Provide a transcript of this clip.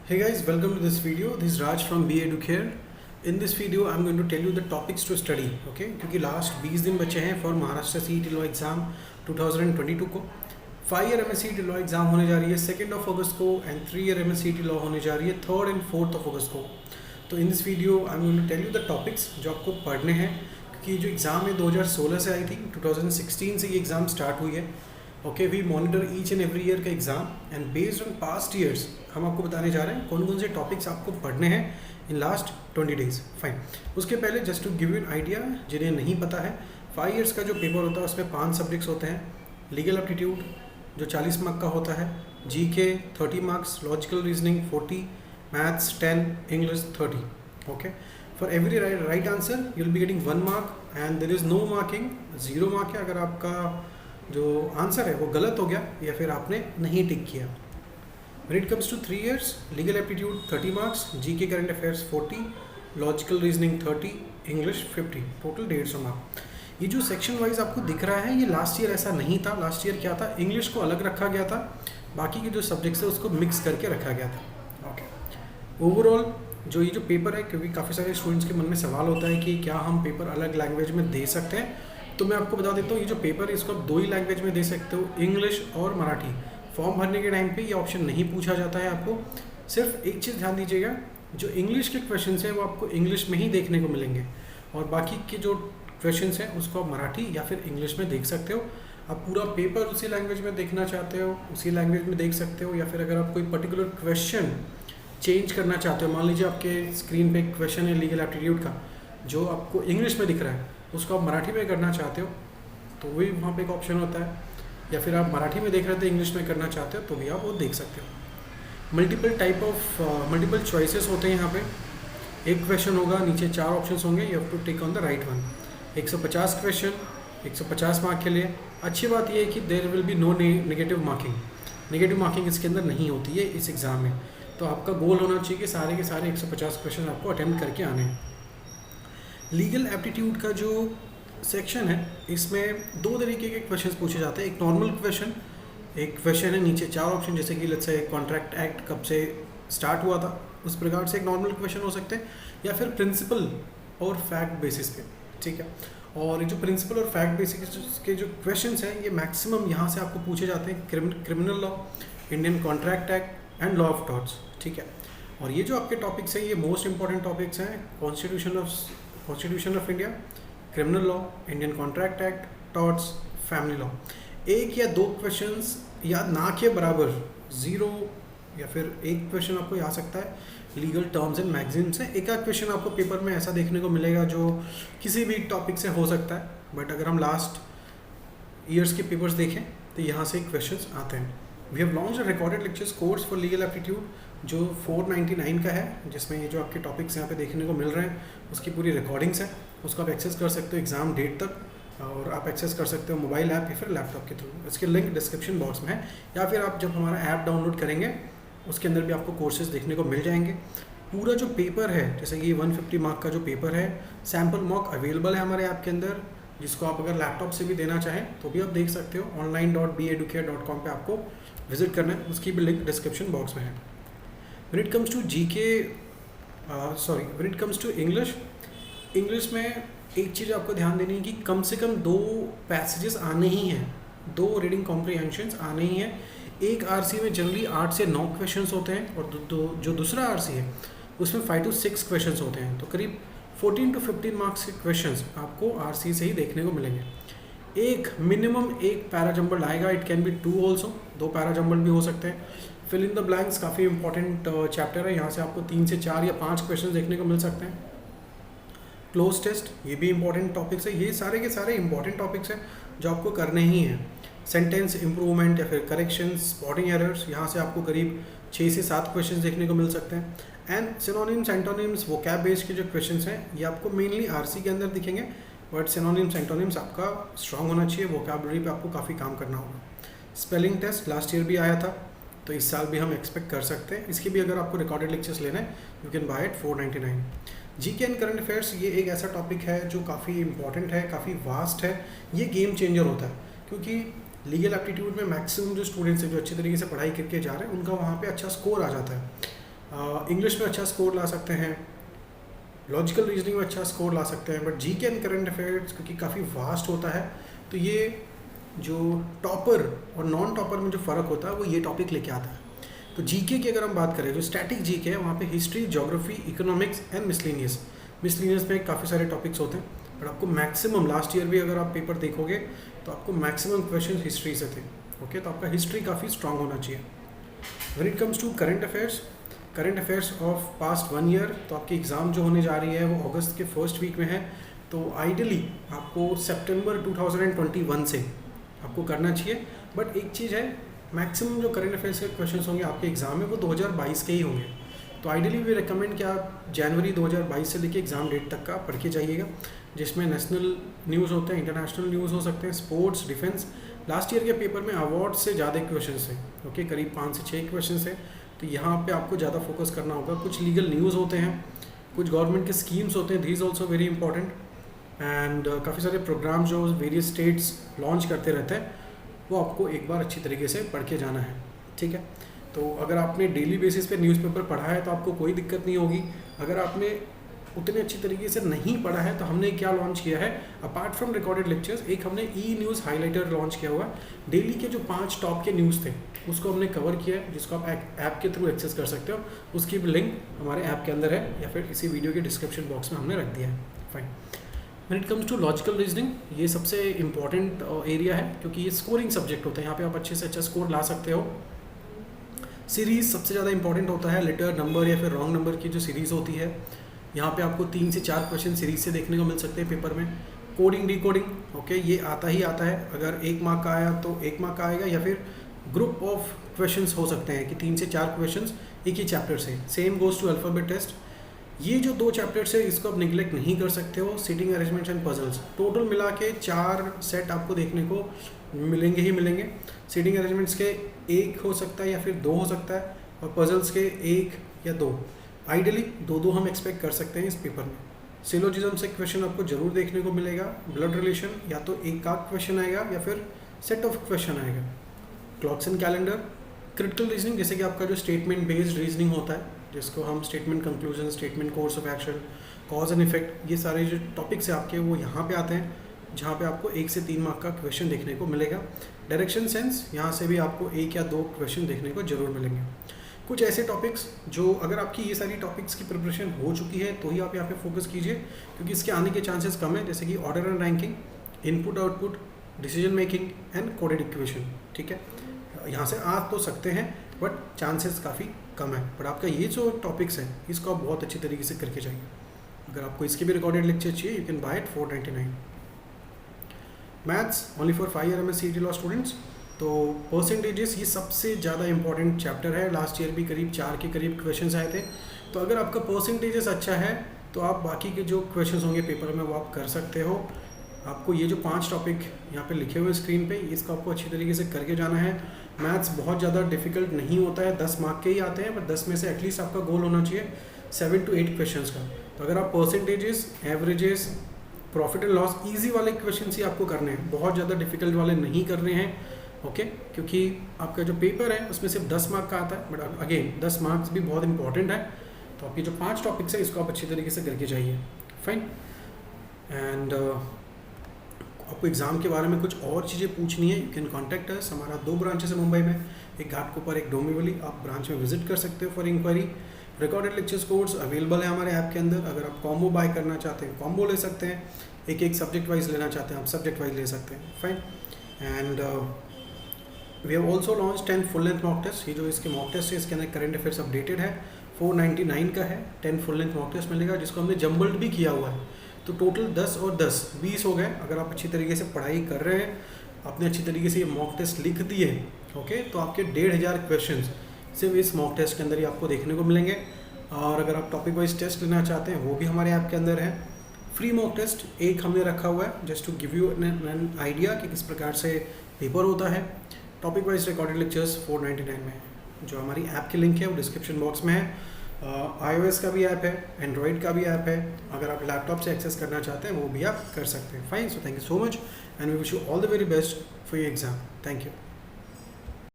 Hey guys, welcome to this video. This is Raj from BA Educare. In this video, I'm going to tell you the topics to study. Okay? क्योंकि last 20 दिन बचे हैं for Maharashtra CET law exam 2022 को. 5 year MSc law exam होने जा रही है 2 अगस्त को एंड 3 ईयर MSc लॉ होने जा रही है 3 एंड 4 अगस्त को. तो in this video I am going to tell you the topics जो आपको पढ़ने हैं, क्योंकि जो एग्ज़ाम है 2016 से आई थी. 2016 से ये एग्ज़ाम स्टार्ट हुई है. Okay, we monitor each and every year का exam and based on past years हम आपको बताने जा रहे हैं कौन कौन से टॉपिक्स आपको पढ़ने हैं इन लास्ट 20 डेज. फाइन. उसके पहले just to give you an idea, जिन्हें नहीं पता है, 5 ईयर्स का जो पेपर होता है उसमें 5 सब्जेक्ट्स होते हैं. लीगल एप्टीट्यूड जो 40 मार्क का होता है, GK 30 marks, logical reasoning 40, maths 10, English 30. Okay, for every right answer you will be getting 1 mark and there is no marking. 0 mark है अगर आपका जो आंसर है वो गलत हो गया या फिर आपने नहीं टिक किया. When it comes to 3 years, legal aptitude 30 marks, GK current affairs 40, logical reasoning 30, English 50, total 150 mark. ये जो सेक्शन वाइज आपको दिख रहा है ये लास्ट ईयर ऐसा नहीं था. लास्ट ईयर क्या था, इंग्लिश को अलग रखा गया था, बाकी के जो सब्जेक्ट्स है उसको मिक्स करके रखा गया था. ओके, ओवरऑल जो ये जो पेपर है, क्योंकि काफ़ी सारे स्टूडेंट्स के मन में सवाल होता है कि क्या हम पेपर अलग लैंग्वेज में दे सकते हैं, तो मैं आपको बता देता हूँ ये जो पेपर है इसको आप 2 ही लैंग्वेज में दे सकते हो, इंग्लिश और मराठी. फॉर्म भरने के टाइम पे ये ऑप्शन नहीं पूछा जाता है आपको. सिर्फ एक चीज़ ध्यान दीजिएगा, जो इंग्लिश के क्वेश्चंस हैं वो आपको इंग्लिश में ही देखने को मिलेंगे और बाकी के जो क्वेश्चंस हैं उसको आप मराठी या फिर इंग्लिश में देख सकते हो. आप पूरा पेपर उसी लैंग्वेज में देखना चाहते हो उसी लैंग्वेज में देख सकते हो, या फिर अगर आप कोई पर्टिकुलर क्वेश्चन चेंज करना चाहते हो, मान लीजिए आपके स्क्रीन पे क्वेश्चन है लीगल एप्टीट्यूड का जो आपको इंग्लिश में दिख रहा है, उसको आप मराठी में करना चाहते हो तो वही वहाँ पे एक ऑप्शन होता है, या फिर आप मराठी में देख रहे थे इंग्लिश में करना चाहते हो तो भी आप वो देख सकते हो. मल्टीपल चॉइसेस होते हैं यहाँ पे. एक क्वेश्चन होगा, नीचे 4 ऑप्शंस होंगे, you have to take on the right one. 150 question 150 mark के लिए. अच्छी बात यह है कि there will be no negative marking. Negative marking इसके अंदर नहीं होती है इस एग्ज़ाम में. तो आपका गोल होना चाहिए कि सारे के सारे 150 क्वेश्चन आपको अटेम्प्ट करके आने हैं. लीगल एप्टीट्यूड का जो सेक्शन है इसमें 2 तरीके के क्वेश्चंस पूछे जाते हैं. एक नॉर्मल क्वेश्चन, एक क्वेश्चन है नीचे 4 ऑप्शन, जैसे कि लेट्स से कॉन्ट्रैक्ट एक्ट कब से स्टार्ट हुआ था, उस प्रकार से एक नॉर्मल क्वेश्चन हो सकते हैं, या फिर प्रिंसिपल और फैक्ट बेसिस पे. ठीक है, और जो प्रिंसिपल और फैक्ट बेसिस के जो क्वेश्चंस हैं ये मैक्सिमम यहाँ से आपको पूछे जाते हैं. Criminal law, Indian contract act and law of torts. ठीक है, और ये जो आपके टॉपिक्स हैं ये मोस्ट इंपॉर्टेंट टॉपिक्स हैं. Constitution of India, criminal law, Indian contract act, torts, family law. 1 या 2 क्वेश्चंस याद ना के बराबर 0 या फिर 1 क्वेश्चन आपको आ सकता है लीगल टर्म्स एंड मैगजीन्स से. एक आध क्वेश्चन आपको पेपर में ऐसा देखने को मिलेगा जो किसी भी टॉपिक से हो सकता है, बट अगर हम लास्ट ईयर्स के पेपर्स देखें तो यहाँ से क्वेश्चंस आते हैं. We have launched a recorded lectures course for legal aptitude जो 499 का है, जिसमें ये जो आपके टॉपिक्स यहाँ पे देखने को मिल रहे हैं उसकी पूरी रिकॉर्डिंग्स है. उसको आप एक्सेस कर सकते हो एग्ज़ाम डेट तक, और आप एक्सेस कर सकते हो मोबाइल ऐप या फिर लैपटॉप के थ्रू. इसके लिंक डिस्क्रिप्शन बॉक्स में है, या फिर आप जब हमारा ऐप डाउनलोड करेंगे उसके अंदर भी आपको कोर्सेज देखने को मिल जाएंगे. पूरा जो पेपर है, जैसे कि 150 मार्क का जो पेपर है, सैम्पल मॉक अवेलेबल है हमारे ऐप के अंदर, जिसको आप अगर लैपटॉप से भी देना चाहें तो भी आप देख सकते हो. online.beeducare.com पे आपको विजिट करना है, उसकी भी लिंक डिस्क्रिप्शन बॉक्स में है. when it comes to English में एक चीज़ आपको ध्यान देनी है कि कम से कम 2 पैसेजेस आने ही हैं, 2 रीडिंग कॉम्प्रिहेंशंस आने ही हैं. एक RC में जनरली 8 से 9 क्वेश्चंस होते हैं, और जो दूसरा RC है उसमें 5 to 6 क्वेश्चंस होते हैं. तो करीब 14 to 15 मार्क्स के क्वेश्चंस आपको RC से ही देखने को मिलेंगे. एक मिनिमम 1 पैराजम्बल आएगा, it can be 2 also, 2 parajumble भी हो सकते हैं. फिल इन द ब्लैंक्स काफ़ी इंपॉर्टेंट चैप्टर है, यहाँ से आपको 3 से 4 या 5 क्वेश्चन देखने को मिल सकते हैं. क्लोज टेस्ट, ये भी इंपॉर्टेंट टॉपिक्स है. ये सारे के सारे इंपॉर्टेंट टॉपिक्स हैं जो आपको करने ही हैं. सेंटेंस इंप्रूवमेंट या फिर करेक्शंस, स्पॉटिंग एरर्स, यहाँ से आपको करीब 6 से 7 क्वेश्चन देखने को मिल सकते हैं. And synonyms, antonyms, vocab based के जो क्वेश्चंस हैं ये आपको मेनली RC के अंदर दिखेंगे, बट सिनोनिम्स एंटोनिम्स आपका स्ट्रांग होना चाहिए. वोकैबुलरी पे आपको काफ़ी काम करना होगा. स्पेलिंग टेस्ट लास्ट ईयर भी आया था, तो इस साल भी हम एक्सपेक्ट कर सकते हैं. इसकी भी अगर आपको रिकॉर्डेड लेक्चर्स लेना है you can buy it 499. GK and current affairs, ये एक ऐसा टॉपिक है जो काफ़ी इंपॉर्टेंट है, काफ़ी वास्ट है. ये गेम चेंजर होता है, क्योंकि लीगल एप्टीट्यूड में मैक्सिमम जो स्टूडेंट्स हैं जो अच्छे तरीके से पढ़ाई करके जा रहे हैं उनका वहाँ पे अच्छा स्कोर आ जाता है. इंग्लिश में अच्छा स्कोर ला सकते हैं, लॉजिकल रीजनिंग में अच्छा स्कोर ला सकते हैं, but GK and current affairs क्योंकि काफ़ी वास्ट होता है, तो ये जो टॉपर और नॉन टॉपर में जो फ़र्क होता है वो ये टॉपिक लेके आता है। तो जीके की अगर हम बात करें, जो स्टैटिक जीके है वहाँ पे history, geography, economics and miscellaneous में काफ़ी सारे टॉपिक्स होते हैं, बट आपको मैक्सिमम लास्ट ईयर भी अगर आप पेपर देखोगे तो आपको मैक्सिमम क्वेश्चन हिस्ट्री से थे। ओके, तो आपका हिस्ट्री काफ़ी स्ट्रांग होना चाहिए। When it comes to current affairs of past 1 year, तो आपकी एग्ज़ाम जो होने जा रही है वो अगस्त के फर्स्ट वीक में है, तो आइडियली आपको सितंबर 2021 से आपको करना चाहिए। बट एक चीज़ है, मैक्सिमम जो करंट अफेयर्स के क्वेश्चन होंगे आपके एग्ज़ाम में वो 2022 के ही होंगे, तो आइडियली वी रिकमेंड कि आप जनवरी 2022 से लेके एग्ज़ाम डेट तक का पढ़ के जाइएगा, जिसमें नेशनल न्यूज़ होते हैं, इंटरनेशनल न्यूज़ हो सकते हैं, स्पोर्ट्स, डिफेंस। लास्ट ईयर के पेपर में अवार्ड से ज़्यादा क्वेश्चन थे, ओके, करीब 5 से 6 क्वेश्चन थे, तो यहाँ पे आपको ज़्यादा फोकस करना होगा। कुछ लीगल न्यूज़ होते हैं, कुछ गवर्नमेंट के स्कीम्स होते हैं, these also very important, and काफ़ी सारे प्रोग्राम जो वेरियस स्टेट्स लॉन्च करते रहते हैं, वो आपको एक बार अच्छी तरीके से पढ़ के जाना है, ठीक है। तो अगर आपने डेली बेसिस पे न्यूज़पेपर पढ़ा है तो आपको कोई दिक्कत नहीं होगी। अगर आपने उतने अच्छी तरीके से नहीं पढ़ा है तो हमने क्या लॉन्च किया है, अपार्ट फ्रॉम रिकॉर्डेड लेक्चर्स, एक हमने ई न्यूज़ हाइलाइटर लॉन्च किया हुआ। डेली के जो 5 टॉप के न्यूज़ थे उसको हमने कवर किया है, जिसको आप ऐप के थ्रू एक्सेस कर सकते हो। उसकी लिंक हमारे ऐप के अंदर है या फिर इसी वीडियो के डिस्क्रिप्शन बॉक्स में हमने रख दिया है। Fine. When it comes to logical reasoning, ये सबसे इंपॉर्टेंट एरिया है क्योंकि ये स्कोरिंग सब्जेक्ट होता है, यहाँ पे आप अच्छे से अच्छा स्कोर ला सकते हो। सीरीज़ सबसे ज़्यादा इंपॉर्टेंट होता है, लेटर, नंबर या फिर रॉन्ग नंबर की जो सीरीज़ होती है, यहाँ पे आपको 3 से 4 क्वेश्चन सीरीज से देखने को मिल सकते हैं पेपर में। कोडिंग, डिकोडिंग, ओके, ये आता ही आता है, अगर 1 मार्क का आया तो 1 मार्क का आएगा, या फिर ग्रुप ऑफ क्वेश्चंस हो सकते हैं कि 3 से 4 क्वेश्चंस एक ही चैप्टर से। Same goes to alphabet test. ये जो 2 चैप्टर्स है इसको आप निगलेक्ट नहीं कर सकते हो। Seating arrangements and puzzles, total मिला के 4 सेट आपको देखने को मिलेंगे ही मिलेंगे। सीटिंग अरेंजमेंट्स के 1 हो सकता है या फिर 2 हो सकता है, और पजल्स के 1 या 2, आइडियली 2 हम एक्सपेक्ट कर सकते हैं इस पेपर में। सिलोजिज्म से क्वेश्चन आपको जरूर देखने को मिलेगा। ब्लड रिलेशन या तो एक आध क्वेश्चन आएगा या फिर सेट ऑफ क्वेश्चन आएगा। Clocks and calendar, critical reasoning, जैसे कि आपका जो स्टेटमेंट बेस्ड रीजनिंग होता है, जिसको हम statement conclusion, statement course of action, cause and effect, ये सारे जो टॉपिक्स हैं आपके वो यहाँ पे आते हैं, जहाँ पे आपको 1 से 3 मार्क का क्वेश्चन देखने को मिलेगा। डायरेक्शन सेंस, यहाँ से भी आपको 1 या 2 क्वेश्चन देखने को जरूर मिलेंगे। कुछ ऐसे टॉपिक्स जो अगर आपकी ये सारी टॉपिक्स की प्रिपरेशन हो चुकी है तो ही आप यहाँ पे फोकस कीजिए, क्योंकि इसके आने के चांसेस कम है, जैसे कि order and ranking, input output, decision making and coded equation, ठीक है। यहाँ से आ तो सकते हैं बट चांसेस काफ़ी कम है। बट आपका ये जो टॉपिक्स है इसको आप बहुत अच्छी तरीके से करके जाइए। अगर आपको इसके भी रिकॉर्डेड लेक्चर चाहिए, you can buy it 499। Maths only for 5 year CET law students. तो परसेंटेजेस ये सबसे ज़्यादा इंपॉर्टेंट चैप्टर है। लास्ट ईयर भी करीब 4 के करीब क्वेश्चंस आए थे, तो अगर आपका परसेंटेजेस अच्छा है तो आप बाकी के जो क्वेश्चंस होंगे पेपर में वो आप कर सकते हो। आपको ये जो 5 टॉपिक यहाँ पे लिखे हुए स्क्रीन पे, इसको आपको अच्छी तरीके से करके जाना है। मैथ्स बहुत ज़्यादा डिफिकल्ट नहीं होता है, 10 मार्क के ही आते हैं, पर 10 में से एटलीस्ट आपका गोल होना चाहिए 7 to 8 क्वेश्चंस का। तो अगर आप percentages, averages, profit and loss, easy वाले क्वेश्चन ही आपको करने हैं, बहुत ज़्यादा डिफिकल्ट वाले नहीं करने हैं, ओके। क्योंकि आपका जो पेपर है उसमें सिर्फ 10 मार्क का आता है, बट अगेन 10 मार्क्स भी बहुत इंपॉर्टेंट है। तो आपकी जो 5 टॉपिक्स है इसको आप अच्छी तरीके से करके जाइए। फाइन। एंड आपको एग्ज़ाम के बारे में कुछ और चीज़ें पूछनी है, यू कैन कॉन्टैक्ट अस। हमारा 2 ब्रांचेस है मुंबई में, एक घाटकोपर, एक डोंबिवली। आप ब्रांच में विजिट कर सकते हो for inquiry. Recorded lectures course available है हमारे ऐप के अंदर। अगर आप कॉम्बो बाय करना चाहते हैं कॉम्बो ले सकते हैं, एक सब्जेक्ट वाइज लेना चाहते हैं आप सब्जेक्ट वाइज ले सकते हैं। Fine. And we have also launch 10 full length mock test. ये जो इसके मॉक टेस्ट है इसके अंदर करंट अफेयर्स अपडेटेड है, 499 का है। 10 फुल लेंथ मॉक टेस्ट मिलेगा, जिसको हमने जम्बल्ड भी किया हुआ है। तो टोटल 10 और 10 20 हो गए। अगर आप अच्छी तरीके से पढ़ाई कर रहे हैं, आपने अच्छी तरीके से ये मॉक टेस्ट लिख दिए, ओके, तो आपके 1500 क्वेश्चन सिर्फ इस मॉक टेस्ट के अंदर ही आपको देखने को मिलेंगे। और अगर आप टॉपिक वाइज टेस्ट लेना चाहते हैं वो भी हमारे ऐप के अंदर है। फ्री मॉक टेस्ट एक हमने रखा हुआ है, just to give you an idea कि किस प्रकार से पेपर होता है। टॉपिक वाइज रिकॉर्डेड लेक्चर्स 499 में है। जो हमारी ऐप की लिंक है वो डिस्क्रिप्शन बॉक्स में है। iOS का भी ऐप है, एंड्रॉयड का भी ऐप है। अगर आप लैपटॉप से एक्सेस करना चाहते हैं वो भी आप कर सकते हैं। Fine. So thank you so much and we wish you all the very best for your exam. Thank you.